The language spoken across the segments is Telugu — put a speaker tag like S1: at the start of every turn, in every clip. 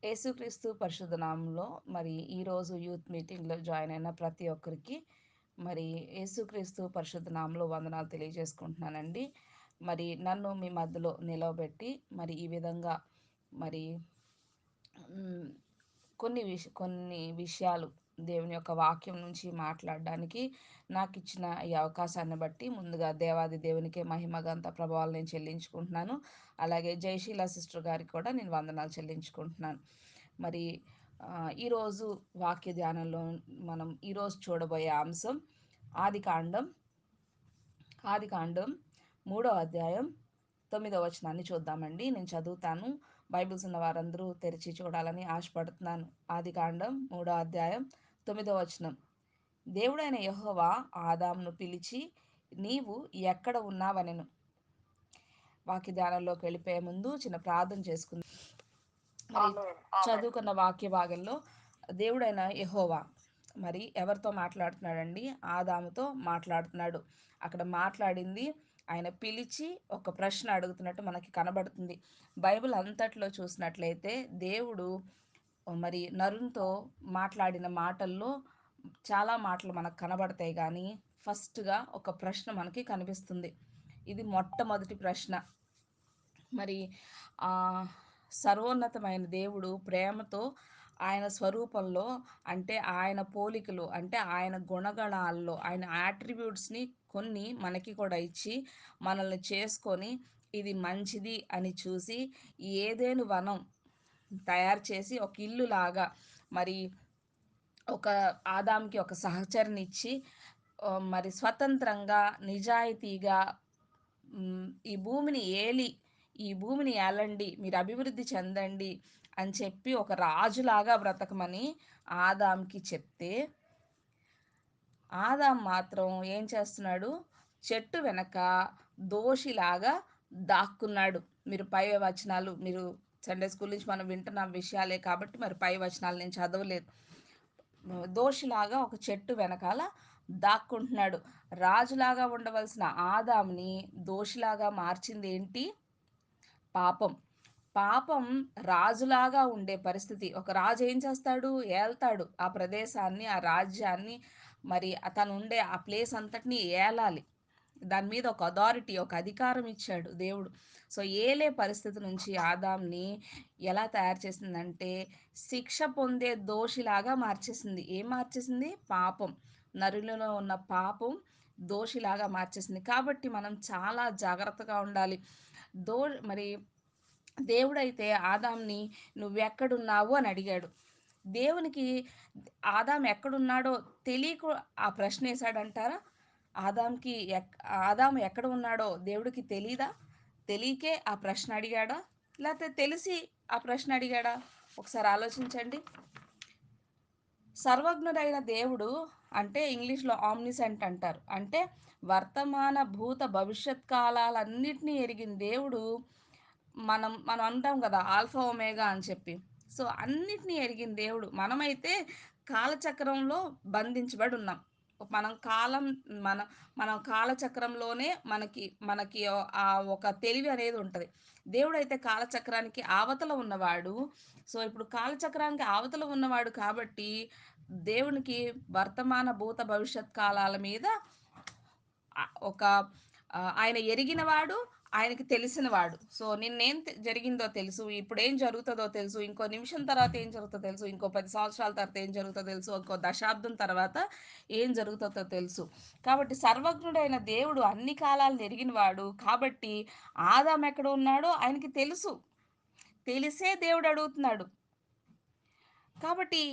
S1: యేసుక్రీస్తు పరిశుద్ధ నామంలో మరి ఈరోజు యూత్ మీటింగ్‌లో జాయిన్ అయిన ప్రతి ఒక్కరికి మరి యేసుక్రీస్తు పరిశుద్ధ నామంలో వందనాలు తెలియజేసుకుంటున్నానండి. మరి నన్ను మీ మధ్యలో నిలవబెట్టి మరి ఈ విధంగా మరి హ్మ్. కొన్ని విషయాలు దేవుని యొక్క వాక్యం నుంచి మాట్లాడడానికి నాకిచ్చిన ఈ అవకాశాన్ని బట్టి ముందుగా దేవాది దేవునికే మహిమ, ఘనత, ప్రభావాలు నేను చెల్లించుకుంటున్నాను. అలాగే జయశీల సిస్టర్ గారికి కూడా నేను వందనాలు చెల్లించుకుంటున్నాను. మరి ఈరోజు వాక్య ధ్యానంలో మనం ఈరోజు చూడబోయే అంశం ఆదికాండం ఆదికాండం 3వ అధ్యాయం 9వ వచనాన్ని చూద్దామండి. నేను చదువుతాను. బైబిల్స్ ఉన్న వారందరూ తెరిచి చూడాలని ఆశపడుతున్నాను. ఆదికాండం 3వ అధ్యాయం 9వ వచనం. దేవుడైన యెహోవా ఆదామును పిలిచి, నీవు ఎక్కడ ఉన్నావనెను. వాక్య ధ్యానంలోకి వెళ్ళిపోయే ముందు చిన్న ప్రార్థన చేసుకుందాం. మరి చదువుకున్న వాక్య భాగంలో దేవుడైన యెహోవా మరి ఎవరితో మాట్లాడుతున్నాడండి? ఆదాముతో మాట్లాడుతున్నాడు. అక్కడ మాట్లాడింది ఆయన పిలిచి ఒక ప్రశ్న అడుగుతున్నట్టు మనకి కనబడుతుంది. బైబిల్ అంతట్లో చూసినట్లయితే దేవుడు మరి నరునితో మాట్లాడిన మాటల్లో చాలా మాటలు మనకు కనబడతాయి కానీ ఫస్ట్‌గా ఒక ప్రశ్న మనకి కనిపిస్తుంది. ఇది మొట్టమొదటి ప్రశ్న. మరి ఆహ్, సర్వోన్నతమైన దేవుడు ప్రేమతో ఆయన స్వరూపంలో అంటే ఆయన పోలికలో అంటే ఆయన గుణగణాల్లో ఆయన యాట్రిబ్యూట్స్‌ని కొన్ని మనకి కూడా ఇచ్చి మనల్ని చేసుకొని ఇది మంచిది అని చూసి ఏదెను వనం తయారు చేసి ఒక ఇల్లులాగా మరి ఒక ఆదాంకి ఒక సహచరునిచ్చి మరి స్వతంత్రంగా నిజాయితీగా ఈ భూమిని ఈ భూమిని ఏలండి, మీరు అభివృద్ధి చెందండి అని చెప్పి ఒక రాజులాగా బ్రతకమని ఆదాంకి చెప్తే, ఆదాం మాత్రం ఏం చేస్తున్నాడు? చెట్టు వెనక దోషిలాగా దాక్కున్నాడు. మీరు పై వచనాలు మీరు సండే స్కూల్ నుంచి మనం వింటున్న విషయాలే కాబట్టి మరి పై వచనాలు నేను చదవలేదు. దోషిలాగా ఒక చెట్టు వెనకాల దాక్కుంటున్నాడు. రాజులాగా ఉండవలసిన ఆదాంని దోషిలాగా మార్చిందేంటి? పాపం. పాపం రాజులాగా ఉండే పరిస్థితి. ఒక రాజు ఏం చేస్తాడు? ఏల్తాడు. ఆ ప్రదేశాన్ని, ఆ రాజ్యాన్ని మరి తనుండే ఆ ప్లేస్ అంతటిని ఏలాలి. దాని మీద ఒక అథారిటీ, ఒక అధికారం ఇచ్చాడు దేవుడు. సో, ఏలే పరిస్థితి నుంచి ఆదాంని ఎలా తయారు చేసిందంటే, శిక్ష పొందే దోషిలాగా మార్చేసింది. ఏం మార్చేసింది? పాపం. నరులలో ఉన్న పాపం దోషిలాగా మార్చేసింది. కాబట్టి మనం చాలా జాగ్రత్తగా ఉండాలి. దో మరి దేవుడైతే ఆదాంని నువ్వెక్కడున్నావు అని అడిగాడు. దేవునికి ఆదాం ఎక్కడున్నాడో తెలియకు ఆ ప్రశ్నేశాడంటారా? ఆదాంకి ఎక్ ఆదాం ఎక్కడ ఉన్నాడో దేవుడికి తెలీదా? తెలియకే ఆ ప్రశ్న అడిగాడా? లేతే తెలిసి ఆ ప్రశ్న అడిగాడా? ఒకసారి ఆలోచించండి. సర్వజ్ఞుడైన దేవుడు అంటే ఇంగ్లీష్‌లో ఆమ్నిసెంట్ అంటారు. అంటే వర్తమాన, భూత, భవిష్యత్ కాలాలన్నిటిని ఎరిగిన దేవుడు మనం అంటాం గదా! ఆల్ఫా, ఒమేగా అని చెప్పి. సో, అన్నిటిని ఎరిగిన దేవుడు. మనమైతే కాలచక్రంలో బంధించబడి ఉన్నాం. మనం కాలం మన మనం కాలచక్రంలోనే మనకి ఒక తెలివి అనేది ఉంటది. దేవుడైతే కాలచక్రానికి ఆవతల ఉన్నవాడు. సో, ఇప్పుడు కాలచక్రానికి అవతల ఉన్నవాడు కాబట్టి, దేవునికి వర్తమాన, భూత, భవిష్యత్ కాలాల మీద ఒక ఆయన ఎరిగినవాడు, ఆయనకి తెలిసినవాడు. సో, నిన్నేం జరిగిందో తెలుసు, ఇప్పుడేం జరుగుతదో తెలుసు, ఇంకో నిమిషం తర్వాత ఏం జరుగుతదో తెలుసు, ఇంకో 10 సంవత్సరాల తర్వాత ఏం జరుగుతదో తెలుసు, ఇంకో దశాబ్దం తర్వాత ఏం జరుగుతదో తెలుసు. కాబట్టి సర్వజ్ఞుడైన దేవుడు అన్ని కాలాలను ఎరిగినవాడు కాబట్టి, ఆదాం ఎక్కడ ఉన్నాడో ఆయనకి తెలుసు. తెలిసే దేవుడు అడుగుతున్నాడు. కాబట్టి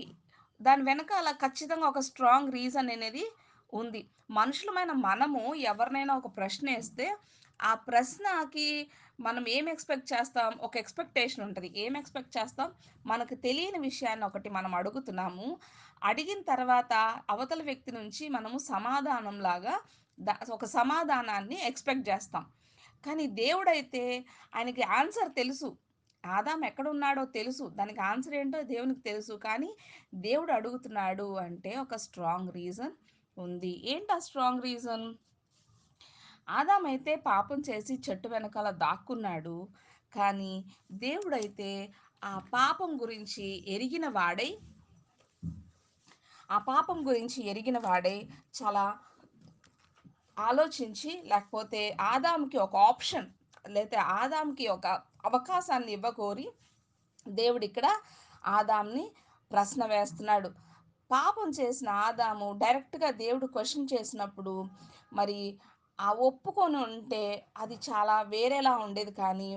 S1: దాని వెనకాల ఖచ్చితంగా ఒక స్ట్రాంగ్ రీజన్ అనేది ఉంది. మనుషులమైన మనము ఎవరినైనా ఒక ప్రశ్నేస్తే, ఆ ప్రశ్నకి మనం ఏం ఎక్స్‌పెక్ట్ చేస్తాం? ఒక ఎక్స్‌పెక్టేషన్ ఉంటది. ఏం ఎక్స్‌పెక్ట్ చేస్తాం? మనకు తెలియని విషయాన్ని ఒకటి మనం అడుగుతున్నాము. అడిగిన తర్వాత అవతల వ్యక్తి నుంచి మనము సమాధానంలాగా ఒక సమాధానాన్ని ఎక్స్‌పెక్ట్ జేస్తాం. కానీ దేవుడైతే ఆయనకి ఆన్సర్ తెలుసు. ఆదాం ఎక్కడున్నాడో తెలుసు. దానికి ఆన్సర్ ఏంటో దేవునికి తెలుసు. కానీ దేవుడు అడుగుతున్నాడు అంటే ఒక స్ట్రాంగ్ రీజన్ ఉంది. ఏంటి ఆ స్ట్రాంగ్ రీజన్? ఆదామైతే పాపం చేసి చెట్టు వెనకాల దాక్కున్నాడు. కానీ దేవుడైతే ఆ పాపం గురించి ఎరిగిన వాడై ఆ పాపం గురించి ఎరిగిన వాడై చాలా ఆలోచించి, లేకపోతే ఆదాముకి ఒక ఆప్షన్, లేతే ఆదాముకి ఒక అవకాశాన్ని ఇవ్వకోరి దేవుడిక్కడ ఆదాంని ప్రశ్న వేస్తున్నాడు. పాపం చేసిన ఆదాము డైరెక్ట్‌గా దేవుడు క్వెషన్ చేసినప్పుడు మరి ఆ ఒప్పుకొని ఉంటే అది చాలా వేరేలా ఉండేది. కానీ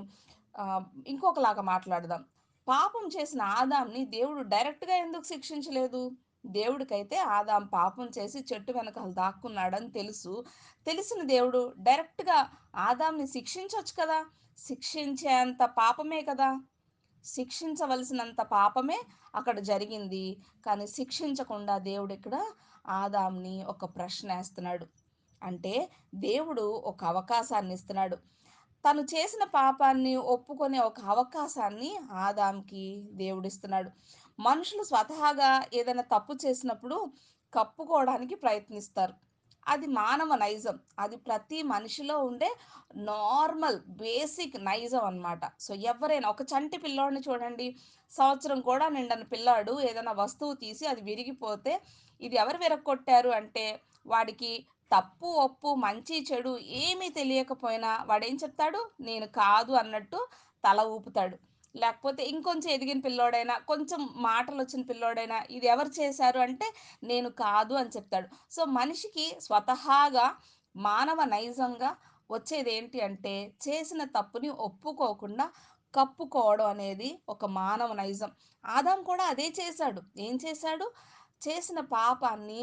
S1: ఆహ్, ఇంకొకలాగా మాట్లాడదాం. పాపం చేసిన ఆదాంని దేవుడు డైరెక్ట్‌గా ఎందుకు శిక్షించలేదు? దేవుడికైతే ఆదాం పాపం చేసి చెట్టు వెనకాల దాక్కున్నాడని తెలుసు. తెలిసిన దేవుడు డైరెక్ట్‌గా ఆదాంని శిక్షించొచ్చు కదా! శిక్షించేంత పాపమే కదా! శిక్షించవలసినంత పాపమే అక్కడ జరిగింది. కానీ శిక్షించకుండా దేవుడిక్కడ ఆదాంని ఒక ప్రశ్నేస్తున్నాడు. అంటే దేవుడు ఒక అవకాశాన్నిస్తున్నాడు. తను చేసిన పాపాన్ని ఒప్పుకునే ఒక అవకాశాన్ని ఆదాంకి దేవుడిస్తున్నాడు. మనుషులు స్వతహాగా ఏదైనా తప్పు చేసినప్పుడు కప్పుకోవడానికి ప్రయత్నిస్తారు. అది మానవ నైజం. అది ప్రతి మనిషిలో ఉండే నార్మల్ బేసిక్ నైజం అన్నమాట. సో, ఎవ్వరైనా ఒక చంటి పిల్లోడిని చూడండి. సంవత్సరం కూడా నిండని పిల్లాడు ఏదైనా వస్తువు తీసి అది విరిగిపోతే, ఇది ఎవరు విరగ్గొట్టారు అంటే, వాడికి తప్పు, ఒప్పు, మంచి, చెడు ఏమీ తెలియకపోయినా వాడేం చెప్తాడు? నేను కాదు అన్నట్టు తల ఊపుతాడు. లేకపోతే ఇంకొంచెం ఎదిగిన పిల్లోడైనా, కొంచెం మాటలొచ్చిన పిల్లోడైనా, ఇది ఎవరు చేశారు అంటే, నేను కాదు అని చెప్తాడు. సో, మనిషికి స్వతహాగా మానవ నైజంగా వచ్చేదేంటి అంటే, చేసిన తప్పుని ఒప్పుకోకుండా కప్పుకోవడం అనేది ఒక మానవ నైజం. ఆదాం కూడా అదే చేశాడు. ఏం చేశాడు? చేసిన పాపాన్ని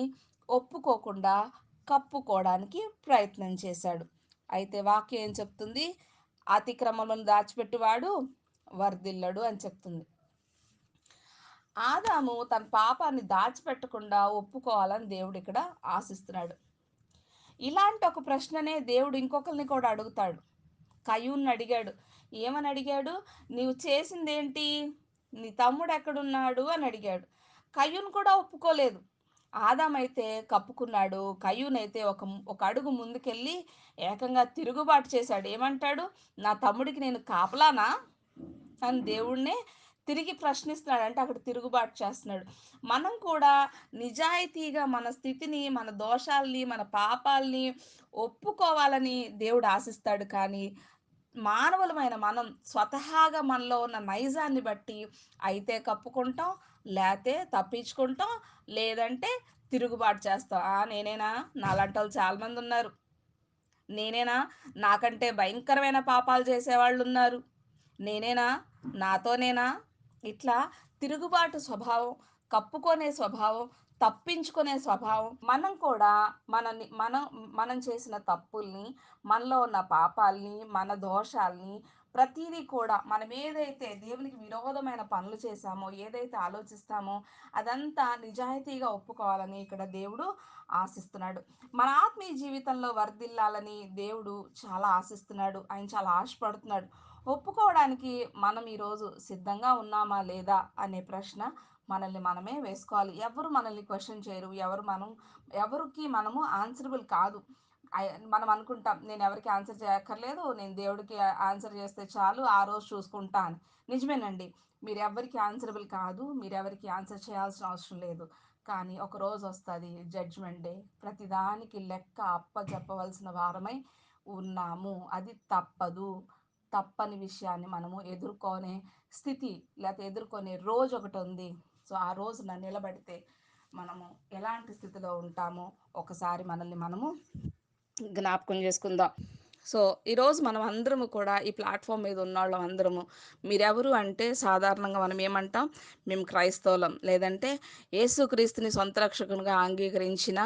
S1: ఒప్పుకోకుండా కప్పుకోవడానికి ప్రయత్నం చేశాడు. అయితే వాక్యం ఏం చెప్తుంది? అతిక్రమములను దాచిపెట్టువాడు వర్ధిల్లడు అని చెప్తుంది. ఆదాము తన పాపాన్ని దాచిపెట్టకుండా ఒప్పుకోవాలని దేవుడిక్కడ ఆశిస్తున్నాడు. ఇలాంటి ఒక ప్రశ్ననే దేవుడు ఇంకొకరిని కూడా అడుగుతాడు. కయ్యూన్ని అడిగాడు. ఏమని అడిగాడు? "నీవు చేసిందేంటి? నీ తమ్ముడెక్కడున్నాడు?" అని అడిగాడు. కయ్యూన్ కూడా ఒప్పుకోలేదు. ఆదామైతే కప్పుకున్నాడు. కయ్యూనైతే ఒక అడుగు ముందుకెళ్ళి ఏకంగా తిరుగుబాటు చేశాడు. ఏమంటాడు? "నా తమ్ముడికి నేను కాపలానా?" అని దేవుడినే తిరిగి ప్రశ్నిస్తున్నాడు. అంటే అక్కడ తిరుగుబాటు చేస్తున్నాడు. మనం కూడా నిజాయితీగా మన స్థితిని, మన దోషాల్ని, మన పాపాల్ని ఒప్పుకోవాలని దేవుడు ఆశిస్తాడు. కానీ మానవులమైన మనం స్వతహాగా మనలో ఉన్న నైజాన్ని బట్టి అయితే కప్పుకుంటాం, లేతే తప్పించుకుంటాం, లేదంటే తిరుగుబాటు చేస్తాం. నేనేనా? నాలాంటోళ్ళు చాలా మందున్నారు. నేనేనా? నాకంటే భయంకరమైన పాపాలు చేసేవాళ్ళున్నారు. నేనేనా? నాతోనేనా? ఇట్లా తిరుగుబాటు స్వభావం, కప్పుకొనే స్వభావం, తప్పించుకునే స్వభావం. మనం కూడా మనం చేసిన తప్పుల్ని, మనలో ఉన్న పాపాల్ని, మన దోషాల్ని ప్రతీదీ కూడా మనం ఏదైతే దేవునికి విరోధమైన పనులు చేశామో, ఏదైతే ఆలోచిస్తామో అదంతా నిజాయితీగా ఒప్పుకోవాలని ఇక్కడ దేవుడు ఆశిస్తున్నాడు. మన ఆత్మీయ జీవితంలో వర్ధిల్లాలని దేవుడు చాలా ఆశిస్తున్నాడు. ఆయన చాలా ఆశపడుతున్నాడు. ఒప్పుకోవడానికి మనం ఈరోజు సిద్ధంగా ఉన్నామా లేదా అనే ప్రశ్న మనల్ని మనమే వేసుకోవాలి. ఎవరు మనల్ని క్వెషన్ చేయరు. ఎవరికి మనము ఆన్సరబుల్ కాదు. మనం అనుకుంటాం నేను ఎవరికీ ఆన్సర్ చేయక్కర్లేదు. నేను దేవుడికి ఆన్సర్ చేస్తే చాలు ఆ రోజు చూసుకుంటా అని. నిజమేనండి. మీరెవ్వరికీ ఆన్సరబుల్ కాదు. మీరెవరికీ ఆన్సర్ చేయాల్సిన అవసరం లేదు. కానీ ఒక రోజొస్తది జడ్జ్‌మెంట్ డే. ప్రతిదానికి లెక్క అప్పజెప్పవలసిన వారమై ఉన్నాము. అది తప్పదు. తప్పని విషయాన్ని మనము ఎదుర్కొనే స్థితి, లేతే ఎదుర్కొనే రోజొకటుంది. సో, ఆ రోజున నిలబడితే మనము ఎలాంటి స్థితిలో ఉంటామో ఒకసారి మనల్ని మనము జ్ఞాపకం చేసుకుందాం. సో, ఈరోజు మనం అందరము కూడా ఈ ప్లాట్‌ఫామ్ మీద ఉన్నోళ్ళం అందరము. మీరెవరు అంటే సాధారణంగా మనం ఏమంటాం? మేము క్రైస్తవులం. లేదంటే యేసుక్రీస్తుని సొంత రక్షకునిగా అంగీకరించిన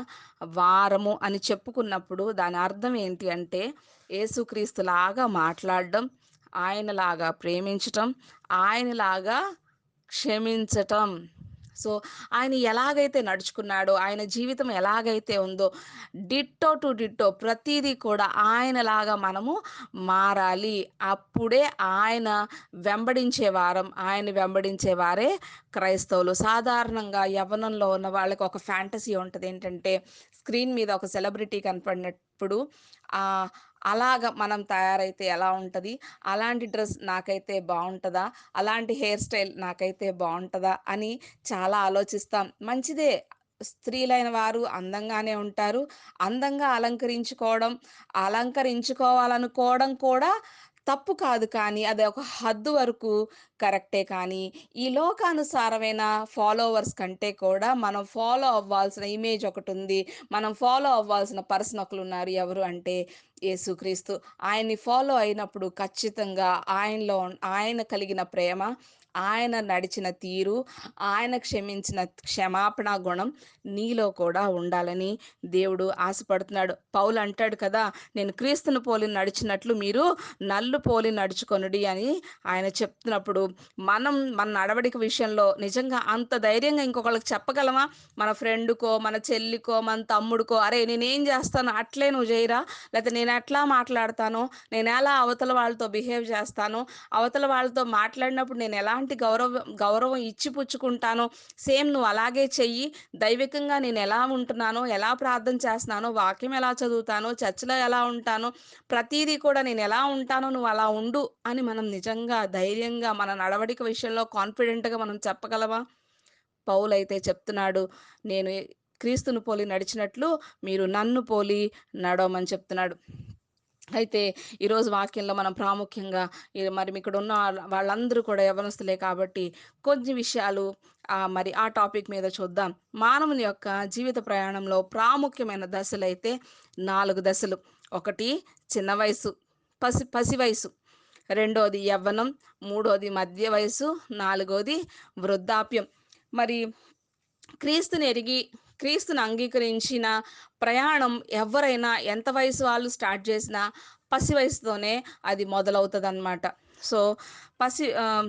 S1: వారము అని చెప్పుకున్నప్పుడు దాని అర్థం ఏంటి అంటే యేసుక్రీస్తులాగా మాట్లాడడం, ఆయనలాగా ప్రేమించటం, ఆయనలాగా క్షమించటం. సో, ఆయన ఎలాగైతే నడుచుకున్నాడో, ఆయన జీవితం ఎలాగైతే ఉందో డిట్టో టు డిట్టో ప్రతీదీ కూడా ఆయనలాగా మనము మారాలి. అప్పుడే ఆయన వెంబడించే వారం, ఆయన్ని వెంబడించే వారే క్రైస్తవులు. సాధారణంగా యవ్వనంలో ఉన్న వాళ్ళకి ఒక ఫ్యాంటసీ ఉంటది. ఏంటంటే స్క్రీన్ మీద ఒక సెలబ్రిటీ కనపడినప్పుడు అలాగా మనం తయారైతే ఎలా ఉంటది? అలాంటి డ్రెస్ నాకైతే బావుంటదా? అలాంటి హెయిర్ స్టైల్ నాకైతే బావుంటదా? అని చాలా ఆలోచిస్తాం. మంచిదే. స్త్రీలైన వారు అందంగానే ఉంటారు. అందంగా అలంకరించుకోవాలనుకోవడం కూడా తప్పు కాదు. కానీ అది ఒక హద్దు వరకు కరెక్టే. కానీ ఈ లోకానుసారమైన ఫాలోవర్స్ కంటే కూడా మనం ఫాలో అవ్వాల్సిన ఇమేజ్ ఒకటుంది. మనం ఫాలో అవ్వాల్సిన పర్సన్ ఒకలున్నారు. ఎవరు అంటే యేసుక్రీస్తు. ఆయన్ని ఫాలో అయినప్పుడు ఖచ్చితంగా ఆయన కలిగిన ప్రేమ, ఆయన నడిచిన తీరు, ఆయన క్షమించిన క్షమాపణ గుణం నీలో కూడా ఉండాలని దేవుడు ఆశపడుతున్నాడు. పౌలు అంటాడు కదా! నేను క్రీస్తును పోలి నడిచినట్లు మీరు నన్ను పోలి నడుచుకొనుడి అని ఆయన చెప్తున్నప్పుడు, మన నడవడిక విషయంలో నిజంగా అంత ధైర్యంగా ఇంకొకళ్ళకి చెప్పగలమా? మన ఫ్రెండ్‌కో, మన చెల్లికో, మన తమ్ముడికో, "అరేయ్! నేనేం జేస్తానో అట్లే నువ్వు జెయరా?" లేతే నేనెట్లా మాట్లాడతానో, నేనెలా అవతల వాళ్ళతో బిహేవ్ చేస్తానో, అవతల వాళ్ళతో మాట్లాడినప్పుడు నేనెలాంటి గౌరవం ఇచ్చి పుచ్చుకుంటానో, సేమ్ నువ్వు అలాగే చెయ్యి. దైవికంగా నేనెలా ఉంటున్నానో, ఎలా ప్రార్థన చేస్తున్నానో, వాక్యం ఎలా చదువుతానో, చర్చ్‌లో ఎలా ఉంటానో, ప్రతీదీ కూడా నేనెలా ఉంటానో నువ్వు అలా ఉండు అని మనం నిజంగా ధైర్యంగా మన నడవడిక విషయంలో కాన్ఫిడెంట్‌గా మనం చెప్పగలమా? పౌలైతే చెప్తున్నాడు, నేను క్రీస్తును పోలి నడిచినట్లు మీరు నన్ను పోలి నడవమని చెప్తున్నాడు. అయితే ఈరోజు వాక్యంలో మనం ప్రాముఖ్యంగా మరి ఇక్కడున్న వాళ్ళందరూ కూడా యవ్వనస్తులే కాబట్టి కొన్ని విషయాలు మరి ఆ టాపిక్ మీద చూద్దాం. మానవుని యొక్క జీవిత ప్రయాణంలో ప్రాముఖ్యమైన దశలైతే 4 దశలు. ఒకటి చిన్న వయసు, పసి వయసు. రెండోది యవ్వనం, మూడోది మధ్య వయసు, నాలుగోది వృద్ధాప్యం. మరి క్రీస్తుని ఎరిగి, క్రీస్తుని అంగీకరించిన ప్రయాణం ఎవ్వరైనా ఎంత వయసు వాళ్ళు స్టార్ట్ చేసినా పసి వయసుతోనే అది మొదలవుతదనమాట. సో, పసి ఆహ్,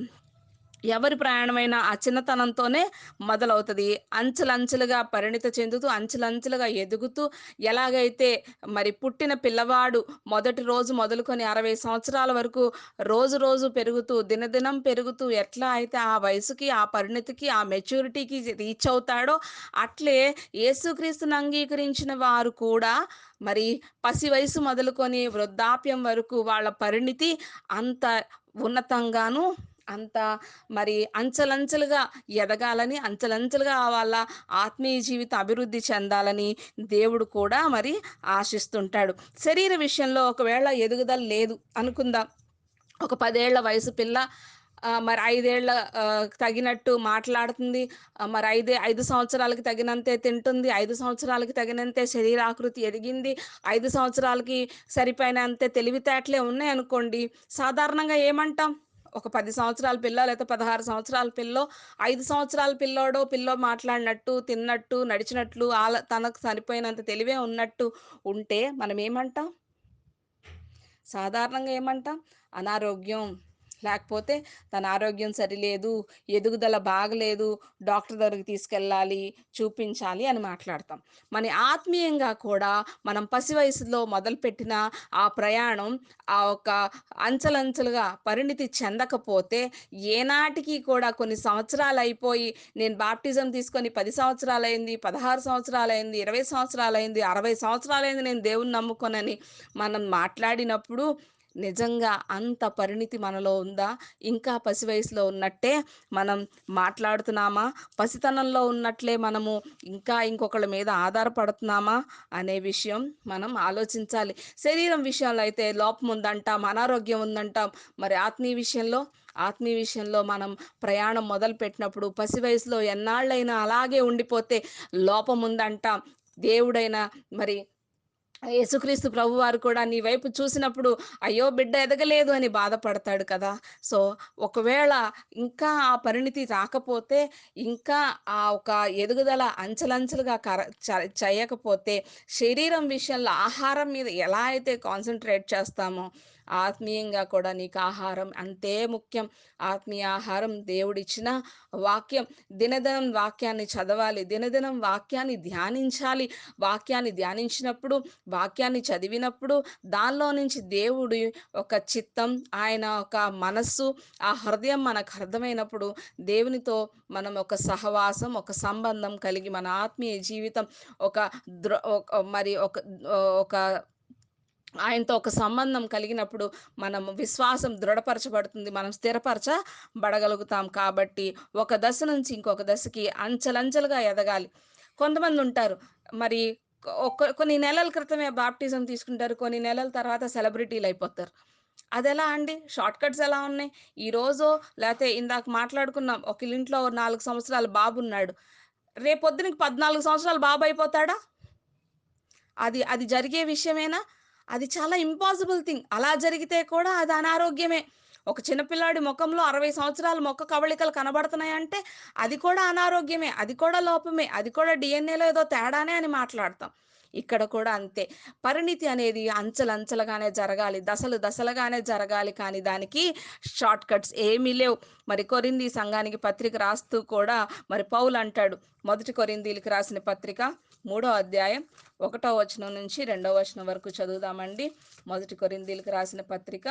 S1: ఎవరి ప్రయాణమైనా ఆ చిన్నతనంతోనే మొదలవుతది. అంచెలంచెలుగా పరిణితి చెందుతూ, అంచెలంచెలుగా ఎదుగుతూ, ఎలాగైతే మరి పుట్టిన పిల్లవాడు మొదటి రోజు మొదలుకొని 60 సంవత్సరాల వరకు రోజు రోజు పెరుగుతూ, దినదినం పెరుగుతూ ఎట్లా అయితే ఆ వయసుకి, ఆ పరిణతికి, ఆ మెచ్యూరిటీకి రీచ్ అవుతాడో, అట్లే యేసుక్రీస్తుని అంగీకరించిన వారు కూడా మరి పసి వయసు మొదలుకొని వృద్ధాప్యం వరకు వాళ్ళ పరిణితి అంత ఉన్నతంగాను, అంత మరి అంచెలంచెలుగా ఎదగాలని, అంచెలంచెలుగా వాళ్ళ ఆత్మీయ జీవితం అభివృద్ధి చెందాలని దేవుడు కూడా మరి ఆశిస్తుంటాడు. శరీర విషయంలో ఒకవేళ ఎదుగుదల లేదు అనుకుందాం. ఒక 10 ఏళ్ల వయసు పిల్ల మరి 5 ఏళ్ల తగినట్టు మాట్లాడుతుంది. మరి 5 సంవత్సరాలకి తగినంతే తింటుంది. 5 సంవత్సరాలకి తగినంతే శరీరాకృతి ఎదిగింది. 5 సంవత్సరాలకి సరిపోయినంతే తెలివితేటలే ఉన్నాయనుకోండి. సాధారణంగా ఏమంటాం? ఒక 10 సంవత్సరాల పిల్లో లేకపోతే 16 సంవత్సరాల పిల్లో, 5 సంవత్సరాల పిల్లో మాట్లాడినట్టు, తిన్నట్టు, నడిచినట్లు తనకు సరిపోయినంత తెలివే ఉన్నట్టు ఉంటే మనమేమంటాం? సాధారణంగా ఏమంటాం? అనారోగ్యం, లేకపోతే తన ఆరోగ్యం సరిలేదు, ఎదుగుదల బాగలేదు, డాక్టర్ దగ్గరికి తీసుకెళ్ళాలి, చూపించాలి అని మాట్లాడతాం. మన ఆత్మీయంగా కూడా మనం పసి వయసులో మొదలుపెట్టిన ఆ ప్రయాణం ఒక అంచెలంచెలుగా పరిణితి చెందకపోతే ఏనాటికి కూడా కొన్ని సంవత్సరాలయిపోయి నేను బాప్టిజం తీసుకొని 10 సంవత్సరాలయింది, 16 సంవత్సరాలయింది, 20 సంవత్సరాలయింది, 60 సంవత్సరాలయింది నేను దేవుడిని నమ్ముకొనని మనం మాట్లాడినప్పుడు నిజంగా అంత పరిణితి మనలో ఉందా? ఇంకా పసి వయసులో ఉన్నట్టే మనం మాట్లాడుతున్నామా? పసితనంలో ఉన్నట్లే మనము ఇంకా ఇంకొకళ్ళ మీద ఆధారపడుతున్నామా? అనే విషయం మనం ఆలోచించాలి. శరీరం విషయంలో అయితే లోపం ఉందంటాం, అనారోగ్యం ఉందంటాం. మరి ఆత్మీయ విషయంలో మనం ప్రయాణం మొదలుపెట్టినప్పుడు పసి వయసులో ఎన్నాళ్ళైనా అలాగే ఉండిపోతే లోపముందంటాం. దేవుడైన మరి యేసుక్రీస్తు ప్రభువారు కూడా నీ వైపు చూసినప్పుడు, అయ్యో! బిడ్డ ఎదగలేదు అని బాధపడతాడు కదా! సో, ఒకవేళ ఇంకా ఆ పరిణితి రాకపోతే, ఇంకా ఆ ఒక ఎదుగుదల అంచెలంచెలుగా చేయకపోతే, శరీరం విషయంలో ఆహారం మీద ఎలా అయితే కాన్సంట్రేట్ చేస్తామో, ఆత్మీయంగా కూడా నీకు ఆహారం అంతే ముఖ్యం. ఆత్మీయ ఆహారం దేవుడిచ్చిన వాక్యం. దినదినం వాక్యాన్ని చదవాలి. దినదినం వాక్యాన్ని ధ్యానించాలి. వాక్యాన్ని ధ్యానించినప్పుడు, వాక్యాన్ని చదివినప్పుడు దానిలో నుంచి దేవుడి ఒక చిత్తం, ఆయన ఒక మనస్సు, ఆ హృదయం మనకు అర్థమైనప్పుడు దేవునితో మనం ఒక సహవాసం, ఒక సంబంధం కలిగి మన ఆత్మీయ జీవితం ఒక ఒక మరి ఒక ఒక ఆయనతో ఒక సంబంధం కలిగినప్పుడు మనం విశ్వాసం దృఢపరచబడుతుంది. మనం స్థిరపరచబడగలుగుతాం కాబట్టి, ఒక దశ నుంచి ఇంకొక దశకి అంచెలంచెలుగా ఎదగాలి. కొంతమందుంటారు మరి కొన్ని నెలల క్రితమే బాప్టిజం తీసుకుంటారు. కొన్ని నెలల తర్వాత సెలబ్రిటీలయిపోతారు. అదెలా అండి? షార్ట్ కట్స్ ఎలా ఉన్నాయి? ఈరోజో లేతే ఇందాక మాట్లాడుకున్నాం. ఒకళ్ళింట్లో 4 సంవత్సరాల బాబున్నాడు. రేపొద్దునకి 14 సంవత్సరాల బాబయిపోతాడా? అది అది జరిగే విషయమేనా? అది చాలా ఇంపాసిబుల్ థింగ్. అలా జరిగితే కూడా అది అనారోగ్యమే. ఒక చిన్న పిల్లాడి మొఖంలో 60 సంవత్సరాల మొఖ కవళికలు కనబడుతున్నాయంటే, అది కూడా అనారోగ్యమే. అది కూడా లోపమే. అది కూడా డీఎన్ఏలో ఏదో తేడానే అని మాట్లాడతాం. ఇక్కడ కూడా అంతే. పరిణితి అనేది అంచెలంచెలుగానే జరగాలి. దశలు దశలుగానే జరగాలి. కానీ దానికి షార్ట్ కట్స్ ఏమీ లేవు. మరి కొరింథీ సంఘానికి పత్రిక రాస్తూ కూడా మరి పౌలంటాడు. మొదటి కొరింథీయులకు రాసిన పత్రిక 3 అధ్యాయం 1 వచనం నుంచి 2 వచనం వరకు చదువుదామండి. మొదటి కొరింథీయులకు రాసిన పత్రిక.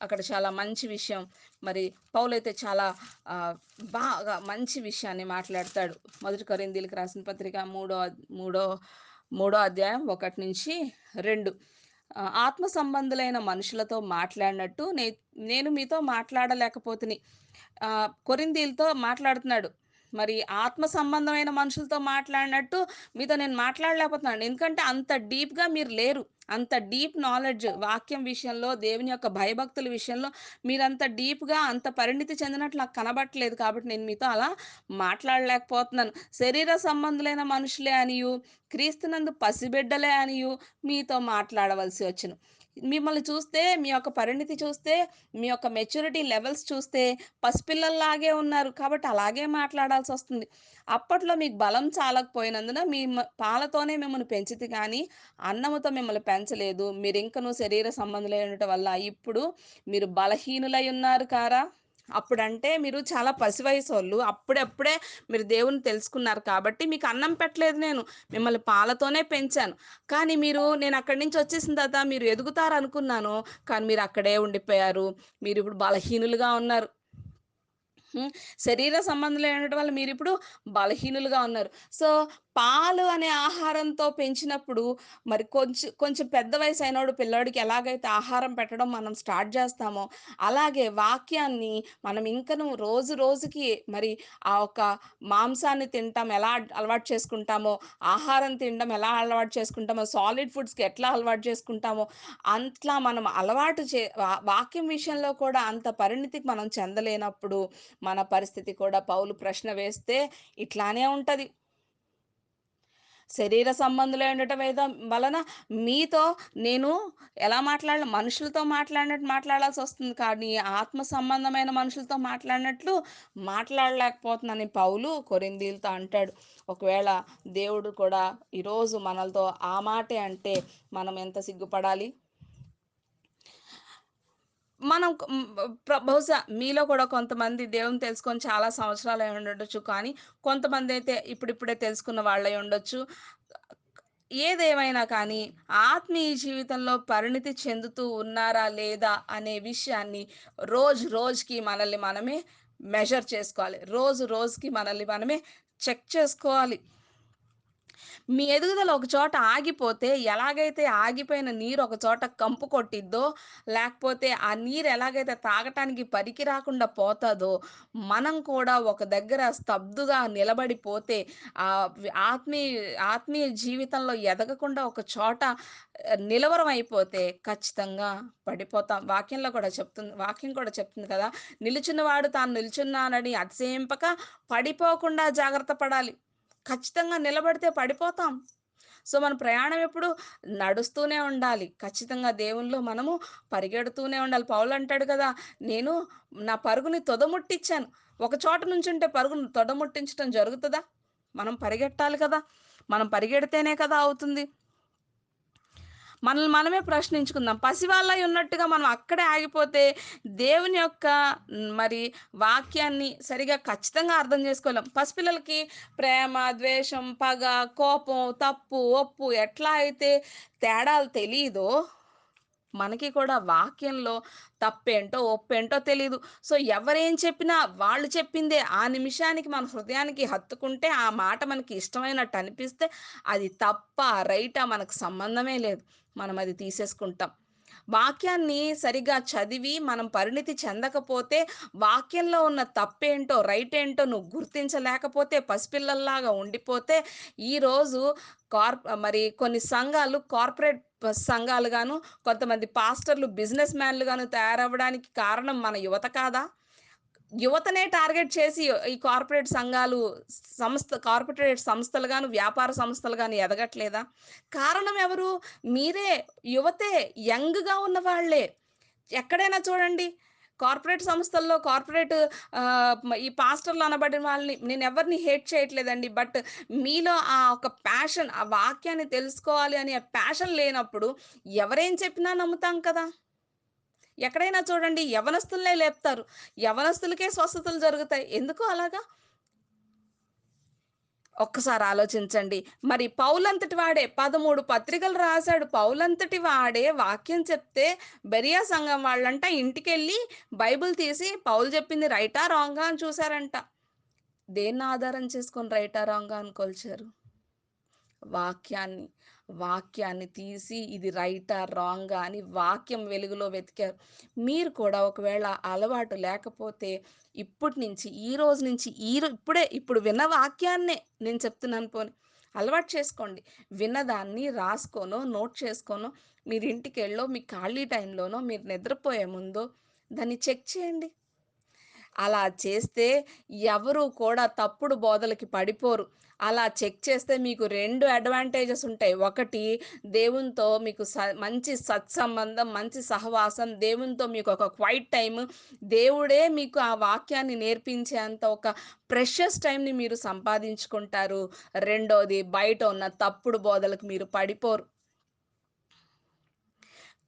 S1: అక్కడ చాలా మంచి విషయం. మరి పౌలైతే చాలా ఆహ్, బాగా మంచి విషయాన్ని మాట్లాడతాడు. మొదటి కొరింథీయులకు రాసిన పత్రిక మూడో మూడో అధ్యాయం 1-2. ఆత్మ సంబంధులైన మనుషులతో మాట్లాడినట్టు నేను మీతో మాట్లాడలేకపోతిని. కొరింథీయులతో మాట్లాడుతున్నాడు. మరి ఆత్మ సంబంధమైన మనుషులతో మాట్లాడినట్టు మీతో నేను మాట్లాడలేకపోతున్నాను. ఎందుకంటే అంత డీప్‌గా మీరు లేరు. అంత డీప్ నాలెడ్జ్ వాక్యం విషయంలో, దేవుని యొక్క భయభక్తుల విషయంలో మీరంత డీప్‌గా, అంత పరిణితి చెందినట్లు నాకు కనబడట్లేదు. కాబట్టి నేను మీతో అలా మాట్లాడలేకపోతున్నాను. శరీర సంబంధులైన మనుషులే అనియు, క్రీస్తునందు పసిబిడ్డలే అనియు మీతో మాట్లాడవలసి వచ్చును. మిమ్మల్ని చూస్తే, మీ యొక్క పరిణితి చూస్తే, మీ యొక్క మెచ్యూరిటీ లెవెల్స్ చూస్తే పసిపిల్లల్లాగే ఉన్నారు. కాబట్టి అలాగే మాట్లాడాల్సొస్తుంది. అప్పట్లో మీకు బలం చాలకపోయినందున పాలతోనే మిమ్మల్ని పెంచితి గానీ, అన్నముతో మిమ్మల్ని పెంచలేదు. మీరింకనూ శరీర సంబంధులై ఉండటం వల్ల ఇప్పుడు మీరు బలహీనులై ఉన్నారు కారా? అప్పుడంటే మీరు చాలా పసి వయసోళ్ళు. అప్పుడప్పుడే మీరు దేవుడిని తెలుసుకున్నారు కాబట్టి మీకు అన్నం పెట్టలేదు నేను. మిమ్మల్ని పాలతోనే పెంచాను. కానీ నేనక్కడి నుంచి వచ్చేసిన తర్వాత మీరు ఎదుగుతారనుకున్నాను. కానీ మీరక్కడే ఉండిపోయారు. మీరిప్పుడు బలహీనులుగా ఉన్నారు. హ్మ్. శరీర సంబంధులై ఉండటం వల్ల మీరిప్పుడు బలహీనులుగా ఉన్నారు. సో, పాలు అనే ఆహారంతో పెంచినప్పుడు మరి కొంచెం పెద్ద వయసైనోడు పిల్లోడికి ఎలాగైతే ఆహారం పెట్టడం మనం స్టార్ట్ జేస్తామో, అలాగే వాక్యాన్ని మనం ఇంకను రోజు రోజుకి మరి ఆ ఒక మాంసాన్ని తింటాం ఎలా అలవాటు చేసుకుంటామో, ఆహారం తినడం ఎలా అలవాటు చేసుకుంటామో, సాలిడ్ ఫుడ్స్‌కి ఎట్లా అలవాటు చేసుకుంటామో, అట్లా మనం అలవాటు వాక్యం విషయంలో కూడా అంత పరిణితికి మనం చెందలేనప్పుడు మన పరిస్థితి కూడా పౌలు ప్రశ్న వేస్తే ఇట్లానే ఉంటది. శరీర సంబంధులై ఉండటం వలన మీతో నేను ఎలా మనుషులతో మాట్లాడినట్టు మాట్లాడాల్సొస్తుంది కానీ, ఆత్మ సంబంధమైన మనుషులతో మాట్లాడినట్లు మాట్లాడలేకపోతున్నానని పౌలు కొరింథీయులతో అంటాడు. ఒకవేళ దేవుడు కూడా ఈరోజు మనలతో ఆ మాటే అంటే మనం ఎంత సిగ్గుపడాలి? మనం క్ హ్మ్. బహుశా మీలో కూడా కొంతమంది దేవుని తెలుసుకొని చాలా సంవత్సరాలై ఉండుండొచ్చు. కానీ కొంతమందైతే ఇప్పుడిప్పుడే తెలుసుకున్న వాళ్ళై ఉండొచ్చు. ఏదేమైనా కానీ ఆత్మీయ జీవితంలో పరిణితి చెందుతూ ఉన్నారా? లేదా? అనే విషయాన్ని రోజు రోజుకి మనల్ని మనమే మెజర్ చేసుకోవాలి. రోజు రోజుకి మనల్ని మనమే చెక్ చేసుకోవాలి. మీ ఎదుగుదల ఒక చోట ఆగిపోతే, ఎలాగైతే ఆగిపోయిన నీరు ఒక చోట కంపు కొట్టిద్దో, లేకపోతే ఆ నీరు ఎలాగైతే తాగటానికి పనికి రాకుండా పోతాదో, మనం కూడా ఒక దగ్గర స్తబ్దుగా నిలబడిపోతే, ఆత్మీయ జీవితంలో ఎదగకుండా ఒక చోట నిలవరమైపోతే ఖచ్చితంగా పడిపోతాం. వాక్యం కూడా చెప్తుంది కదా! నిలుచున్నవాడు తాను నిలుచున్నానని అతిశయింపక పడిపోకుండా జాగ్రత్త పడాలి. ఖచ్చితంగా నిలబడితే పడిపోతాం. సో, మన ప్రయాణం ఎప్పుడు నడుస్తూనే ఉండాలి. ఖచ్చితంగా దేవునిలో మనము పరిగెడుతూనే ఉండాలి. పౌలంటాడు కదా! నేను నా పరుగుని తొదముట్టిచ్చాను. ఒక చోట నుంచుంటే పరుగును తొదముట్టించటం జరుగుతదా? మనం పరిగెట్టాలి కదా! మనం పరిగెడితేనే కదా అవుతుంది. మనల్ని మనమే ప్రశ్నించుకుందాం. పసివాళ్ళై ఉన్నట్టుగా మనం అక్కడే ఆగిపోతే దేవుని యొక్క మరి వాక్యాన్ని సరిగ్గా ఖచ్చితంగా అర్థం చేసుకోలేం. పసిపిల్లలకి ప్రేమ, ద్వేషం, పగ, కోపం, తప్పు, ఒప్పు ఎట్లా అయితే తేడాలు తెలీదో మనకి కూడా వాక్యంలో తప్పేంటో, ఒప్పేంటో తెలీదు. సో, ఎవరేం చెప్పినా వాళ్ళు చెప్పిందే ఆ నిమిషానికి మన హృదయానికి హత్తుకుంటే, ఆ మాట మనకి ఇష్టమైనట్టు అనిపిస్తే, అది తప్పా, రైటా మనకు సంబంధమే లేదు. మనం అది తీసేసుకుంటాం. వాక్యాన్ని సరిగ్గా చదివి మనం పరిణితి చెందకపోతే, వాక్యంలో ఉన్న తప్పేంటో, రైట్ ఏంటో నువ్వు గుర్తించలేకపోతే, పసిపిల్లల్లాగా ఉండిపోతే, ఈరోజు మరి కొన్ని సంఘాలు కార్పొరేట్ సంఘాలుగాను, కొంతమంది పాస్టర్‌లు బిజినెస్ మ్యాన్‌లుగాను తయారవ్వడానికి కారణం మన యువత కాదా? యువతనే టార్గెట్ చేసి ఈ కార్పొరేట్ సంఘాలు, కార్పొరేట్ సంస్థలు గాను, వ్యాపార సంస్థలు గాని ఎదగట్లేదా? కారణం ఎవరు? మీరే, యువతే, యంగ్‌గా ఉన్నవాళ్ళే. ఎక్కడైనా చూడండి. కార్పొరేట్ సంస్థల్లో కార్పొరేట్ ఈ పాస్టర్‌లు అనబడిన వాళ్ళని నేనెవరిని హేట్ చేయట్లేదండి. బట్ మీలో ఆ ఒక ప్యాషన్, ఆ వాక్యాన్ని తెలుసుకోవాలి అనే ప్యాషన్ లేనప్పుడు ఎవరేం చెప్పినా నమ్ముతాం కదా! ఎక్కడైనా చూడండి యవ్వనస్తులనే లేపుతారు. యవ్వనస్తులకే స్వస్థతలు జరుగుతాయి. ఎందుకు అలాగా? ఒక్కసారి ఆలోచించండి. మరి పౌలంతటి వాడే 13 పత్రికలు రాసాడు. పౌలంతటి వాడే వాక్యం చెప్తే బెరియా సంఘం వాళ్ళంట ఇంటికెళ్ళి బైబిల్ తీసి పౌలు చెప్పింది రైటా? రాంగా? అని చూసారంట. దేన్ని ఆధారం చేసుకొని రైటా? రాంగా? అని కొలిచారు? వాక్యాన్ని. వాక్యాన్ని తీసి ఇది రైటా? రాంగా? అని వాక్యం వెలుగులో వెతికారు. మీరు కూడా ఒకవేళ అలవాటు లేకపోతే ఇప్పటి నుంచి, ఈ రోజు నుంచి, ఇప్పుడే ఇప్పుడు విన్న వాక్యాన్నే నేను చెప్తున్నాను పోనీ. అలవాటు చేసుకోండి. విన్నదాన్ని రాసుకోనో, నోట్ చేసుకోనో, మీరు ఇంటికెళ్ళో, మీ ఖాళీ టైంలోనో, మీరు నిద్రపోయే ముందో దాన్ని చెక్ చేయండి. అలా చేస్తే ఎవరు కూడా తప్పుడు బోధలకి పడిపోరు. అలా చెక్ చేస్తే మీకు 2 అడ్వాంటేజెస్ ఉంటాయి. ఒకటి, దేవునితో మీకు మంచి సత్సంబంధం, మంచి సహవాసం, దేవునితో మీకొక క్వైట్ టైమ్, దేవుడే మీకు ఆ వాక్యాన్ని నేర్పించేంత ఒక ప్రెషియస్ టైమ్‌ని మీరు సంపాదించుకుంటారు. రెండోది, బయట ఉన్న తప్పుడు బోధలకు మీరు పడిపోరు.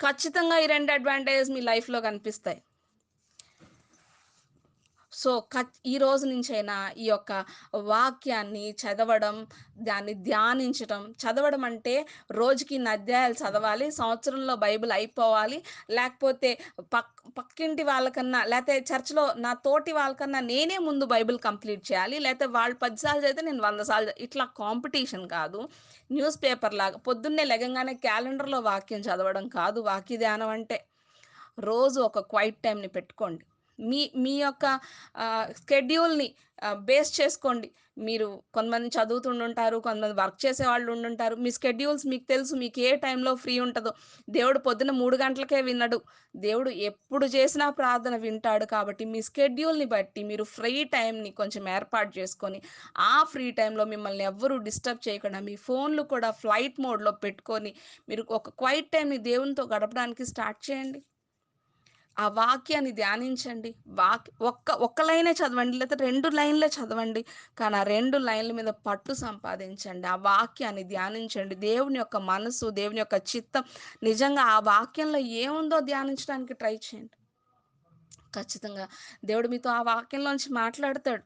S1: ఖచ్చితంగా ఈ 2 అడ్వాంటేజెస్ మీ లైఫ్‌లో కనిపిస్తాయి. సో, ఈ రోజు నుంచైనా ఈ యొక్క వాక్యాన్ని చదవడం, దాన్ని ధ్యానించటం. చదవడం అంటే రోజుకి ఇన్ని అధ్యాయాలు చదవాలి, సంవత్సరంలో బైబిల్ అయిపోవాలి, లేకపోతే పక్కింటి వాళ్ళకన్నా, లేతే చర్చ్‌లో నా తోటి వాళ్ళకన్నా నేనే ముందు బైబిల్ కంప్లీట్ చేయాలి. లేతే వాళ్ళు 10 సార్లు చదివితే నేను 100 సార్లు ఇట్లా కాంపిటీషన్ కాదు. న్యూస్ పేపర్‌లాగా పొద్దున్నే లెగంగానే క్యాలెండర్‌లో వాక్యం చదవడం కాదు వాక్య ధ్యానం అంటే. రోజు ఒక క్వైట్ టైమ్‌ని పెట్టుకోండి. మీ మీ యొక్క స్కెడ్యూల్‌ని బేస్ చేసుకోండి. మీరు కొంతమంది చదువుతుండుంటారు. కొంతమంది వర్క్ చేసేవాళ్ళు ఉండుంటారు. మీ స్కెడ్యూల్స్ మీకు తెలుసు. మీకు ఏ టైంలో ఫ్రీ ఉంటదో. దేవుడు పొద్దున్న 3 గంటలకే వినడు. దేవుడు ఎప్పుడు చేసినా ప్రార్థన వింటాడు. కాబట్టి మీ స్కెడ్యూల్‌ని బట్టి మీరు ఫ్రీ టైమ్‌ని కొంచెం ఏర్పాటు చేసుకొని, ఆ ఫ్రీ టైమ్‌లో మిమ్మల్ని ఎవ్వరు డిస్టర్బ్ చేయకుండా, మీ ఫోన్‌లు కూడా ఫ్లైట్ మోడ్‌లో పెట్టుకొని, మీరు ఒక క్వైట్ టైమ్‌ని దేవునితో గడపడానికి స్టార్ట్ చేయండి. ఆ వాక్యాన్ని ధ్యానించండి. ఒక్క లైనే చదవండి. లేతే 2 లైన్‌లే చదవండి. కానీ ఆ 2 లైన్‌ల మీద పట్టు సంపాదించండి. ఆ వాక్యాన్ని ధ్యానించండి. దేవుని యొక్క మనసు, దేవుని యొక్క చిత్తం నిజంగా ఆ వాక్యంలో ఏముందో ధ్యానించడానికి ట్రై చేయండి. ఖచ్చితంగా దేవుడు మీతో ఆ వాక్యంలోంచి మాట్లాడతాడు.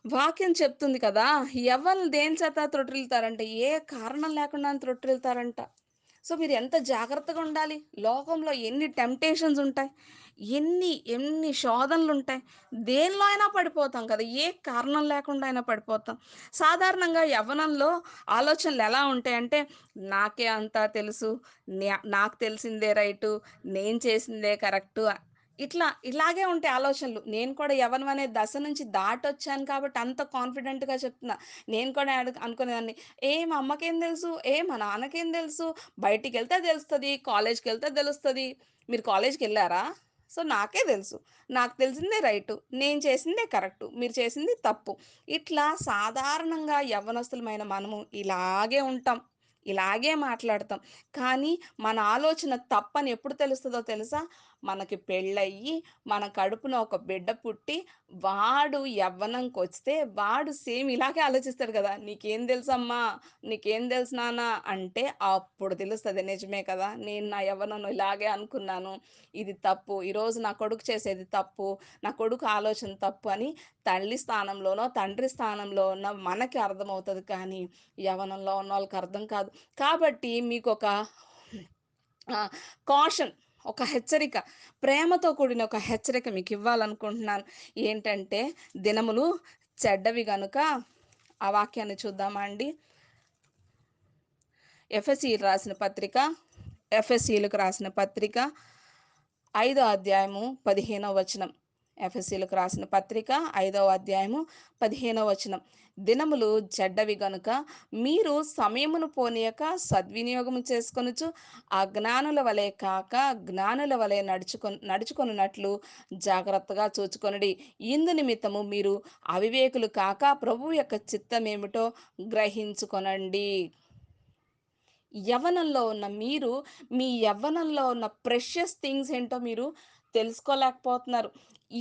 S1: వాక్యం చెప్తుంది కదా! ఎవళ్ళు దేని చేత త్రొట్రిల్తారంటే, ఏ కారణం లేకుండానే త్రొట్రిల్తారంట. సో, మీరు ఎంత జాగ్రత్తగా ఉండాలి. లోకంలో ఎన్ని టెంప్టేషన్స్ ఉంటాయి. ఎన్ని శోధనలుంటాయి. దేనిలో అయినా పడిపోతాం కదా! ఏ కారణం లేకుండా అయినా పడిపోతాం. సాధారణంగా యవ్వనంలో ఆలోచనలెలా ఉంటాయంటే, నాకే అంతా తెలుసు. నాకు తెలిసిందే రైటు. నేను చేసిందే కరెక్టు. ఇలాగే ఉంటాయి ఆలోచనలు. నేను కూడా యవ్వనం అనే దశ నుంచి దాటొచ్చాను కాబట్టి అంత కాన్ఫిడెంట్‌గా చెప్తున్నా. నేను కూడా అనుకునేదాన్ని, మా అమ్మకేం తెలుసు? మా నాన్నకేం తెలుసు? బయటికెళ్తే తెలుస్తది. కాలేజ్‌కెళ్తే తెలుస్తది. మీరు కాలేజ్‌కెళ్లారా? సో, నాకే తెలుసు. నాకు తెలిసిందే రైటు. నేను చేసిందే కరెక్టు. మీరు చేసింది తప్పు. ఇట్లా సాధారణంగా యవ్వనస్తులమైన మనము ఇలాగే ఉంటాం. ఇలాగే మాట్లాడతాం. కానీ మన ఆలోచన తప్పని ఎప్పుడు తెలుస్తదో తెలుసా? మనకి పెళ్ళయ్యి, మన కడుపున ఒక బిడ్డ పుట్టి, వాడు యవ్వనంకొస్తే, వాడు సేమ్ ఇలాగే ఆలోచిస్తాడు గదా! "నీకేం తెలుసమ్మా? నీకేం తెలుసు నాన్న" అంటే అప్పుడు తెలుస్తది నిజమే కదా! నేను నా యవ్వనంలో ఇలాగే అనుకున్నాను. ఇది తప్పు. ఈరోజు నా కొడుకు చేసేది తప్పు. నా కొడుకు ఆలోచన తప్పు అని తల్లి స్థానంలోనో, తండ్రి స్థానంలో ఉన్న మనకి అర్థమవుతది కానీ, యవ్వనంలో ఉన్నోళ్ళకి అర్థం కాదు. కాబట్టి మీకొక ఆ! కాషన్, ఒక హెచ్చరిక, ప్రేమతో కూడిన ఒక హెచ్చరిక మీకివ్వాలనుకుంటున్నాను. ఏంటంటే, దినములు చెడ్డవి గనుక ఆ వాక్యాన్ని చూద్దామా అండి? ఎఫెసీయులు రాసిన పత్రిక, ఎఫెసీయులకు రాసిన పత్రిక, 5వ అధ్యాయము 15వ వచనం. ఎఫెసీయులకు రాసిన పత్రిక 5వ అధ్యాయము 15వ వచనం. దినములు చెడ్డవి గనుక మీరు సమయమును పోనీయక సద్వినియోగము చేసుకొనుచు అజ్ఞానుల వలె కాక జ్ఞానుల వలె నడుచుకొనున్నట్లు జాగ్రత్తగా చూచుకొనుడి. ఇందు నిమిత్తము మీరు అవివేకులు కాక ప్రభువు యొక్క చిత్తమేమిటో గ్రహించుకొనండి. యవ్వనంలో ఉన్న మీరు, మీ యవ్వనంలో ఉన్న ప్రెషియస్ థింగ్స్ ఏంటో మీరు తెలుసుకోలేకపోతున్నారు.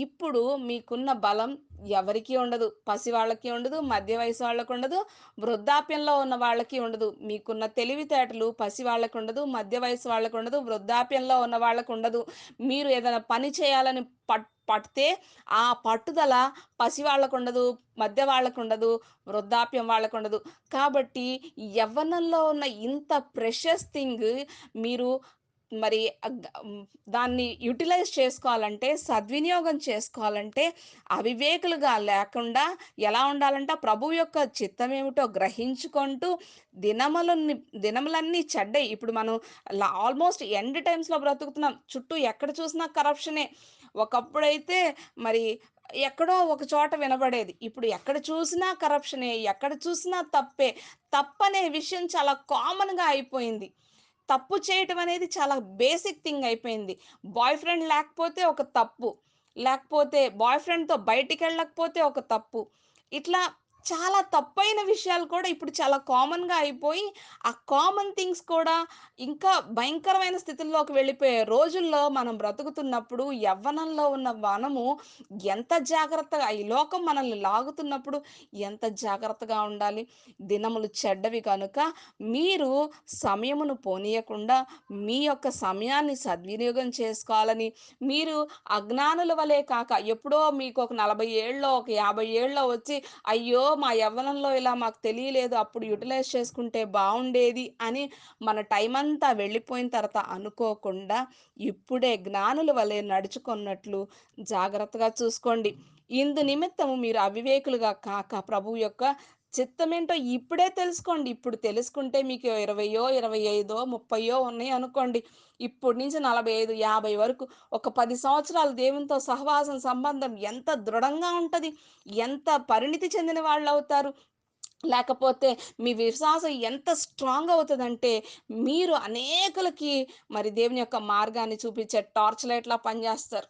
S1: ఇప్పుడు మీకున్న బలం ఎవరికీ ఉండదు. పసివాళ్ళకి ఉండదు, మధ్య వయసు వాళ్ళకుండదు, వృద్ధాప్యంలో ఉన్న వాళ్ళకి ఉండదు. మీకున్న తెలివితేటలు పసివాళ్ళకుండదు, మధ్య వయసు వాళ్ళకుండదు, వృద్ధాప్యంలో ఉన్న వాళ్ళకుండదు. మీరు ఏదైనా పని చేయాలని పడితే ఆ పట్టుదల పసివాళ్ళకుండదు, మధ్య వాళ్ళకుండదు, వృద్ధాప్యం వాళ్ళకుండదు. కాబట్టి యవ్వనంలో ఉన్న ఇంత ప్రెషస్ థింగ్ మీరు మరి దాన్ని యుటిలైజ్ చేసుకోవాలంటే, సద్వినియోగం చేసుకోవాలంటే, అవివేకులుగా లేకుండా ఎలా ఉండాలంట, ప్రభువు యొక్క చిత్తమేమిటో గ్రహించుకుంటూ దినములన్ని దినములన్నీ చెడ్డయి. ఇప్పుడు మనం ఆల్మోస్ట్ ఎండ్ టైమ్స్‌లో బ్రతుకుతున్నాం. చుట్టూ ఎక్కడ చూసినా కరప్షనే. ఒకప్పుడైతే మరి ఎక్కడో ఒక చోట వినబడేది. ఇప్పుడు ఎక్కడ చూసినా కరప్షనే, ఎక్కడ చూసినా తప్పే. తప్పనే విషయం చాలా కామన్‌గా అయిపోయింది. తప్పు చేయటం అనేది చాలా బేసిక్ థింగ్ అయిపోయింది. బాయ్ ఫ్రెండ్ లేకపోతే ఒక తప్పు. లేకపోతే బాయ్ ఫ్రెండ్‌తో బయటికెళ్ళకపోతే ఒక తప్పు. ఇట్లా చాలా తప్పైన విషయాలు కూడా ఇప్పుడు చాలా కామన్‌గా అయిపోయి, ఆ కామన్ థింగ్స్ కూడా ఇంకా భయంకరమైన స్థితుల్లోకి వెళ్ళిపోయే రోజుల్లో మనం బ్రతుకుతున్నప్పుడు, యవ్వనంలో ఉన్న మనము ఎంత జాగ్రత్తగా, ఈ లోకం మనల్ని లాగుతున్నప్పుడు ఎంత జాగ్రత్తగా ఉండాలి. దినములు చెడ్డవి కనుక మీరు సమయమును పోనీయకుండా మీ యొక్క సమయాన్ని సద్వినియోగం చేసుకోవాలని, మీరు అజ్ఞానుల వలె కాక ఎప్పుడో మీకు ఒక 40 ఏళ్ళో, ఒక 50 ఏళ్ళో వచ్చి, అయ్యో మా యవ్వనంలో ఇలా మాకు తెలియలేదు, అప్పుడు యుటిలైజ్ చేసుకుంటే బాగుండేది అని మన టైం అంతా వెళ్ళిపోయిన తర్వాత అనుకోకుండా ఇప్పుడే జ్ఞానుల వలె నడుచుకున్నట్లు జాగ్రత్తగా చూసుకోండి. ఇందు నిమిత్తము మీరు అవివేకులుగా కాక ప్రభువు యొక్క చిత్తమేంటో ఇప్పుడే తెలుసుకోండి. ఇప్పుడు తెలుసుకుంటే మీకు 20, 25, 30 ఉన్నాయి అనుకోండి. ఇప్పటి నుంచి 45, 50 వరకు ఒక 10 సంవత్సరాలు దేవునితో సహవాసం, సంబంధం ఎంత దృఢంగా ఉంటది. ఎంత పరిణితి చెందిన వాళ్ళవుతారు. లేకపోతే మీ విశ్వాసం ఎంత స్ట్రాంగ్ అవుతదంటే, మీరు అనేకులకి మరి దేవుని యొక్క మార్గాన్ని చూపించే టార్చ్ లైట్‌లా పనిచేస్తారు.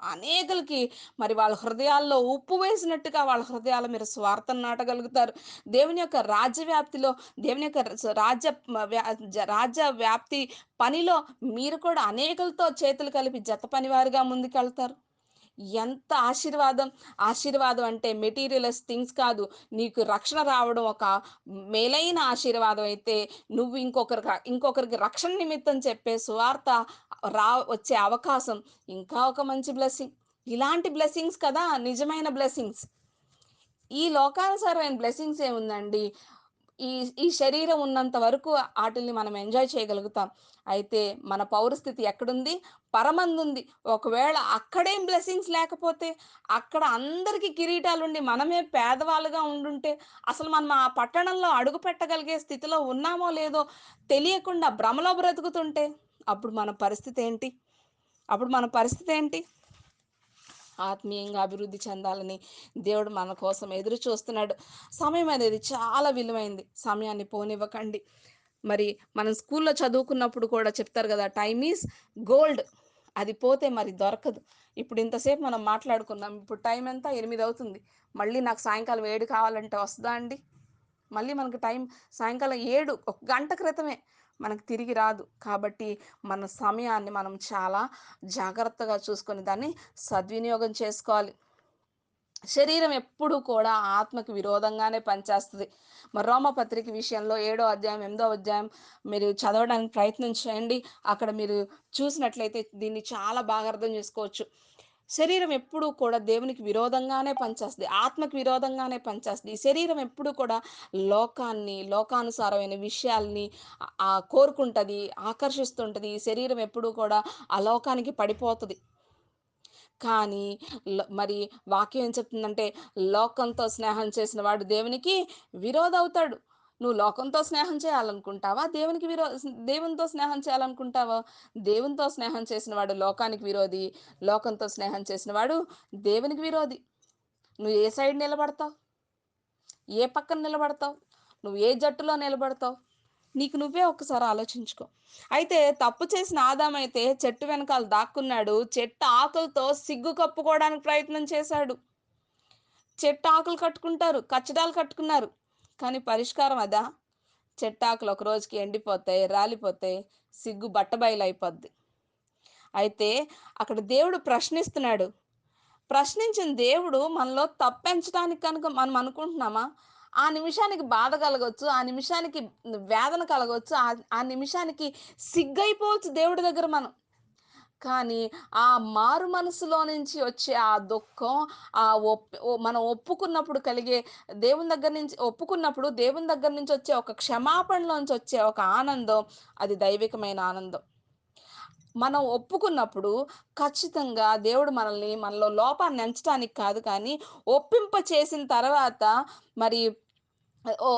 S1: అనేకులకి మరి వాళ్ళ హృదయాల్లో ఉప్పు వేసినట్టుగా వాళ్ళ హృదయాల్లో మీరు సువార్తను నాటగలుగుతారు. దేవుని యొక్క రాజ్య వ్యాప్తిలో, దేవుని యొక్క రాజ్య రాజ్య వ్యాప్తి పనిలో మీరు కూడా అనేకులతో చేతులు కలిపి జత పనివారుగా ముందుకెళ్తారు. ఎంత ఆశీర్వాదం! ఆశీర్వాదం అంటే మెటీరియలస్ థింగ్స్ కాదు. నీకు రక్షణ రావడం ఒక మేలైన ఆశీర్వాదం అయితే, నువ్వు ఇంకొకరికి రక్షణ నిమిత్తం చెప్పే సువార్త వచ్చే అవకాశం ఇంకా ఒక మంచి బ్లెస్సింగ్. ఇలాంటి బ్లెస్సింగ్స్ కదా నిజమైన బ్లెస్సింగ్స్. ఈ లోకానుసారమైన బ్లెస్సింగ్స్ ఏముందండి? ఈ ఈ శరీరం ఉన్నంత వరకు ఆటిల్ని మనం ఎంజాయ్ చేయగలుగుతాం. అయితే మన పౌరస్థితి ఎక్కడుంది? పరమందుంది. ఒకవేళ అక్కడేం బ్లెస్సింగ్స్ లేకపోతే, అక్కడ అందరికి కిరీటాలుండి మనమే పేదవాళ్ళుగా ఉండుంటే, అసలు మనం ఆ పట్టణంలో అడుగు పెట్టగలిగే స్థితిలో ఉన్నామో లేదో తెలియకుండా భ్రమలో బ్రతుకుతుంటే, అప్పుడు మన పరిస్థితేంటి? అప్పుడు మన పరిస్థితేంటి? ఆత్మీయంగా అభివృద్ధి చెందాలని దేవుడు మన కోసం ఎదురు చూస్తున్నాడు. సమయం అనేది చాలా విలువైంది. సమయాన్ని పోనివ్వకండి. మరి మనం స్కూల్లో చదువుకున్నప్పుడు కూడా చెప్తారు గదా! Time is gold. అది పోతే మరి దొరకదు. ఇప్పుడు ఇంతసేపు మనం మాట్లాడుకున్నాం. ఇప్పుడు టైం ఎంత? 8 అవుతుంది. మళ్ళీ నాకు సాయంకాలం 7 కావాలంటే వస్తదా అండి? మళ్ళీ మనకు టైం సాయంకాలం 7 ఒక గంట క్రితమే. మనకు తిరిగి రాదు. కాబట్టి మన సమయాన్ని మనం చాలా జాగ్రత్తగా చూసుకొని దాన్ని సద్వినియోగం చేసుకోవాలి. శరీరం ఎప్పుడూ కూడా ఆత్మకు విరోధంగానే పనిచేస్తది. మరి రోమపత్రిక విషయంలో 7వ అధ్యాయం, 8వ అధ్యాయం మీరు చదవడానికి ప్రయత్నం చేయండి. అక్కడ మీరు చూసినట్లయితే దీన్ని చాలా బాగా అర్థం చేసుకోవచ్చు.
S2: శరీరం ఎప్పుడూ కూడా దేవునికి విరోధంగానే పనిచేస్తది. ఆత్మకి విరోధంగానే పనిచేస్తది. ఈ శరీరం ఎప్పుడూ కూడా లోకాన్ని, లోకానుసారమైన విషయాల్ని కోరుకుంటది, ఆకర్షిస్తుంటది. ఈ శరీరం ఎప్పుడూ కూడా ఆ లోకానికి పడిపోతది. కానీ మరి వాక్యం ఏం చెప్తుందంటే, లోకంతో స్నేహం చేసిన వాడు దేవునికి విరోధవుతాడు. నువ్వు లోకంతో స్నేహం చేయాలనుకుంటావా? దేవునితో స్నేహం చేయాలనుకుంటావా? దేవునితో స్నేహం చేసిన వాడు లోకానికి విరోధి. లోకంతో స్నేహం చేసిన వాడు దేవునికి విరోధి. నువ్వు ఏ సైడ్ నిలబడతావు? ఏ పక్కన నిలబడతావు? నువ్వు ఏ జట్టులో నిలబడతావు? నీకు నువ్వే ఒక్కసారి ఆలోచించుకో. అయితే తప్పు చేసిన ఆదామైతే చెట్టు వెనకాల దాక్కున్నాడు. చెట్టు ఆకులతో సిగ్గు కప్పుకోవడానికి ప్రయత్నం చేశాడు. చెట్టు ఆకులు కట్టుకుంటారు. కచ్చడాలు కట్టుకున్నారు. కానీ పరిష్కారం అదా? చెట్టాకులు ఒక రోజుకి ఎండిపోతాయి, రాలిపోతాయి. సిగ్గు బట్టబయలైపోద్ది. అయితే అక్కడ దేవుడు ప్రశ్నిస్తున్నాడు. ప్రశ్నించిన దేవుడు మనలో తప్పెంచడానికి కనుక మనం అనుకుంటున్నామా? ఆ నిమిషానికి బాధ కలగొచ్చు. ఆ నిమిషానికి వేదన కలగొచ్చు. ఆ నిమిషానికి సిగ్గైపోవచ్చు దేవుడి దగ్గర మనం. కానీ ఆ మారు మనసులో నుంచి వచ్చే ఆ దుఃఖం, ఆ మనం ఒప్పుకున్నప్పుడు కలిగే దేవుని దగ్గర నుంచి వచ్చే ఒక క్షమాపణలోంచి వచ్చే ఒక ఆనందం, అది దైవికమైన ఆనందం. మనం ఒప్పుకున్నప్పుడు ఖచ్చితంగా దేవుడు మనలో లోపాన్ని ఎంచటానికి కాదు కానీ, ఒప్పింప చేసిన తర్వాత మరి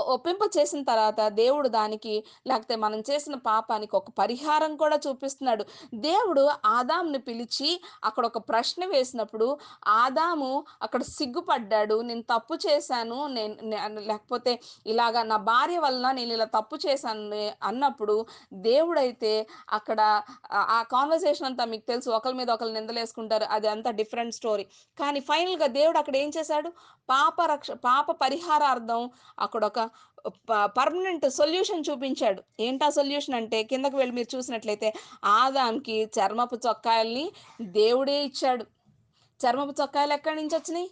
S2: ఒప్పింప చేసిన తర్వాత దేవుడు దానికి లేకపోతే మనం చేసిన పాపానికి ఒక పరిహారం కూడా చూపిస్తున్నాడు. దేవుడు ఆదాముని పిలిచి అక్కడ ఒక ప్రశ్న వేసినప్పుడు ఆదాము అక్కడ సిగ్గుపడ్డాడు. నేను తప్పు చేశాను. లేకపోతే ఇలాగ నా భార్య వలన నేను ఇలా తప్పు చేశాను అన్నప్పుడు దేవుడైతే అక్కడ ఆ కాన్వర్జేషన్ అంతా మీకు తెలుసు. ఒకళ్ళ మీద ఒకళ్ళు నిందలేసుకుంటారు. అది అంతా డిఫరెంట్ స్టోరీ. కానీ ఫైనల్‌గా దేవుడు అక్కడ ఏం చేశాడు? పాప పరిహారార్థం అక్కడొక పర్మనెంట్ సొల్యూషన్ చూపించాడు. ఏంటా సొల్యూషన్ అంటే కిందకి వెళ్లి మీరు చూసినట్లయితే ఆదాంకి చర్మపు చొక్కాయల్ని దేవుడే ఇచ్చాడు. చర్మపు చొక్కాయలు ఎక్కడి నుంచొచ్చినాయి?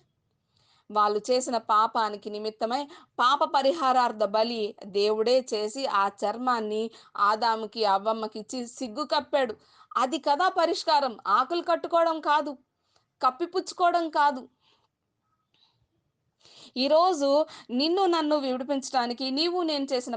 S2: వాళ్ళు చేసిన పాపానికి నిమిత్తమై పాప పరిహారార్థ బలి దేవుడే చేసి ఆ చర్మాన్ని ఆదాముకి, అవ్వమ్మకిచ్చి సిగ్గు కప్పాడు. అది కదా పరిష్కారం. ఆకులు కట్టుకోవడం కాదు. కప్పిపుచ్చుకోవడం కాదు. ఈరోజు నిన్ను నన్ను విడిపించటానికి నీవు నేను చేసిన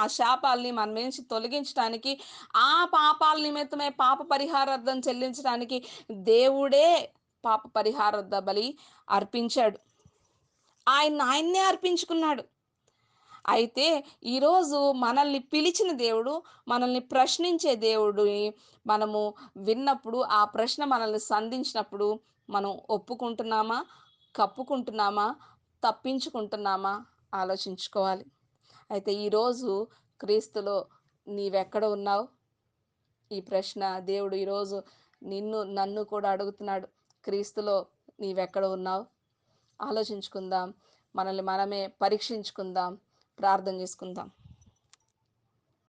S2: ఆ శాపాల్ని మన నుంచి తొలగించటానికి, ఆ పాపాల నిమిత్తమే పాప పరిహారార్థం చెల్లించడానికి దేవుడే పాప పరిహారార్థ బలి అర్పించాడు. ఆయన్నే అర్పించుకున్నాడు. అయితే ఈరోజు మనల్ని పిలిచిన దేవుడు, మనల్ని ప్రశ్నించే దేవుడిని మనము విన్నప్పుడు, ఆ ప్రశ్న మనల్ని సంధించినప్పుడు మనం ఒప్పుకుంటున్నామా? కప్పుకుంటున్నామా? తప్పించుకుంటున్నామా? ఆలోచించుకోవాలి. అయితే ఈరోజు క్రీస్తులో నీవెక్కడ ఉన్నావు? ఈ ప్రశ్న దేవుడు ఈరోజు నన్ను కూడా అడుగుతున్నాడు. క్రీస్తులో నీవెక్కడ ఉన్నావు? ఆలోచించుకుందాం. మనల్ని మనమే పరీక్షించుకుందాం. ప్రార్థన చేసుకుందాం.